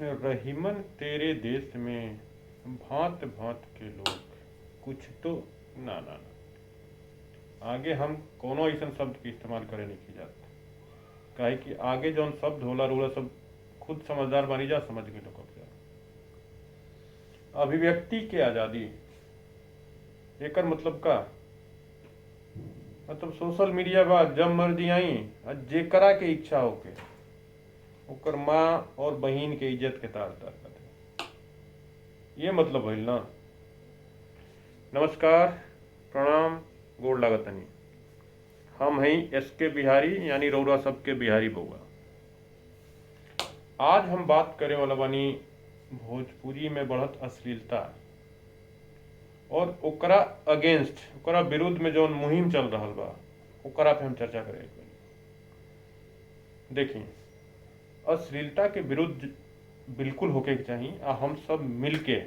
रहीमन तेरे देश में भांत भांत के लोग, कुछ तो ना ना ना आगे हम कोनो ऐसा शब्द के इस्तेमाल करे नहीं की जाता। काहे कि आगे जौन शब्द होला रूला सब खुद समझदार बनी जा, समझ के लोग अभिव्यक्ति के आज़ादी एकर मतलब का मतलब सोशल मीडिया बा जब मर्जी आई जेकरा के इच्छा होके ओकर माँ और बहन के इज्जत के तार तार कर ये मतलब भइल ना। नमस्कार, प्रणाम, गोड़ लागतनी। हम हैं एसके बिहारी यानी रौरा सबके बिहारी बउआ। आज हम बात करे वाला बानी भोजपुरी में बढ़त अश्लीलता और ओकरा अगेंस्ट ओकरा विरुद्ध में जौन मुहिम चल रहा बा ओकरा पे हम चर्चा करे। देखिए, अश्लीलता के विरुद्ध बिल्कुल होके के चाहिए आ हम सब मिल के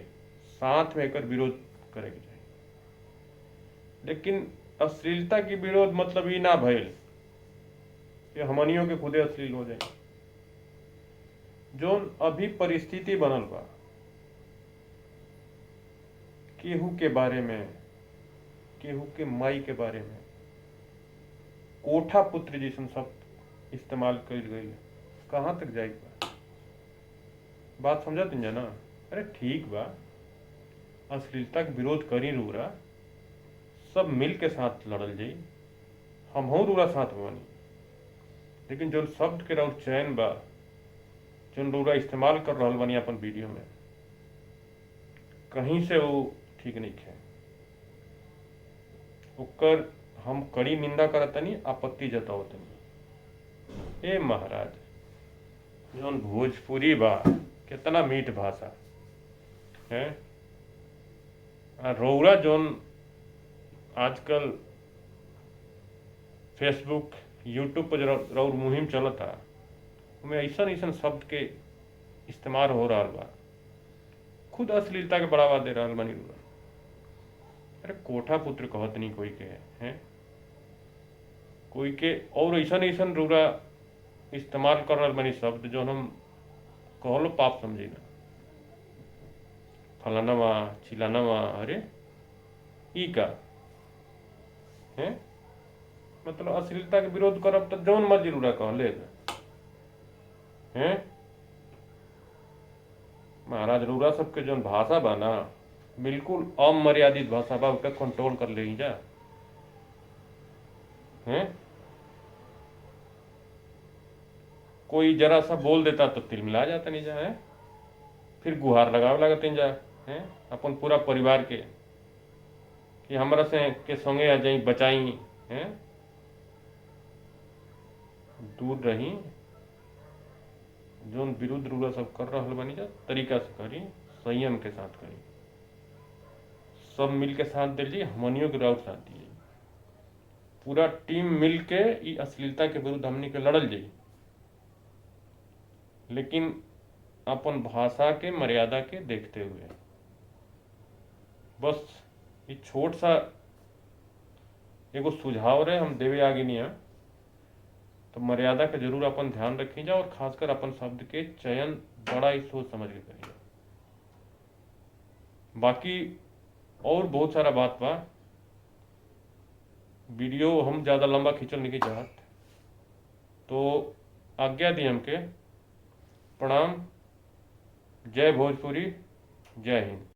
साथ में एकर विरोध करे के चाहिए। लेकिन अश्लीलता की विरोध मतलब ये ना भइल कि हमनियों के खुदे अश्लील हो जाए। जोन अभी परिस्थिति बनल बा केहू के बारे में, केहू के माई के बारे में कोठा पुत्र जैसन शब्द इस्तेमाल कइल गई, कहाँ तक जाए बा? बात समझत ना? अरे ठीक बा, अश्लीलता के विरोध करी रूरा, सब मिल के साथ लड़ल जाई, हम रूरा साथ बनी। लेकिन जो शब्द के रउर चयन बा जो रउरा इस्तेमाल कर रहा बनी अपन वीडियो में, कहीं से वो ठीक नहीं है। ओकर हम कड़ी निंदा करतनी, आपत्ति जतावतनी। ए महाराज, जौन भोजपुरी बा कितना मीठ भाषा है। रउरा जौन आजकल फेसबुक यूट्यूब पर रउर मुहिम चलता उसमें ऐसा ऐसा शब्द के इस्तेमाल हो रहा बा, खुद अश्लीलता के बढ़ावा दे रहा बनी रूरा। अरे कोठा पुत्र कहत नहीं कोई के हैं, कोई के और ऐसा ऐसा रूरा इस्तेमाल कर रहा बनी शब्द जो हम कहलो पाप समझी ना, फलानवा चिलानवा। अरे ई का है मतलब अश्लीलता के विरोध करब तो जौन मर्जी रूरा कहले हैं। महाराज, रूरा सबके जौन भाषा बा ना बिल्कुल अमर्यादित भाषा बा, उसका कंट्रोल कर ले जा हैं। कोई जरा सा बोल देता तो तिलमिला जाता नहीं जा है, फिर गुहार लगावे लागत नहीं जा हैं अपन पूरा परिवार के कि हमरा से के संगे आ जाई, बचाई हैं, दूर रही। जोन विरुद्ध रूरा सब कर रहा बनी जा तरीका से करी, संयम के साथ करी, सब मिल के साथ दे ली, हमनियों के राउत साथ दिए, पूरा टीम मिल के ई अश्लीलता के विरुद्ध हमनी के लड़ल जाई। लेकिन अपन भाषा के मर्यादा के देखते हुए बस ये छोट सा एगो सुझाव रहे हम देवे आगे नहीं है, तो मर्यादा का जरूर अपन ध्यान रखी जा और खासकर अपन शब्द के चयन बड़ा ही सोच समझ के करिए। बाकी और बहुत सारा बात बा, वीडियो हम ज़्यादा लंबा खींचल नहीं चाहत, तो आज्ञा दी हमके। प्रणाम, जय भोजपुरी, जय हिंद।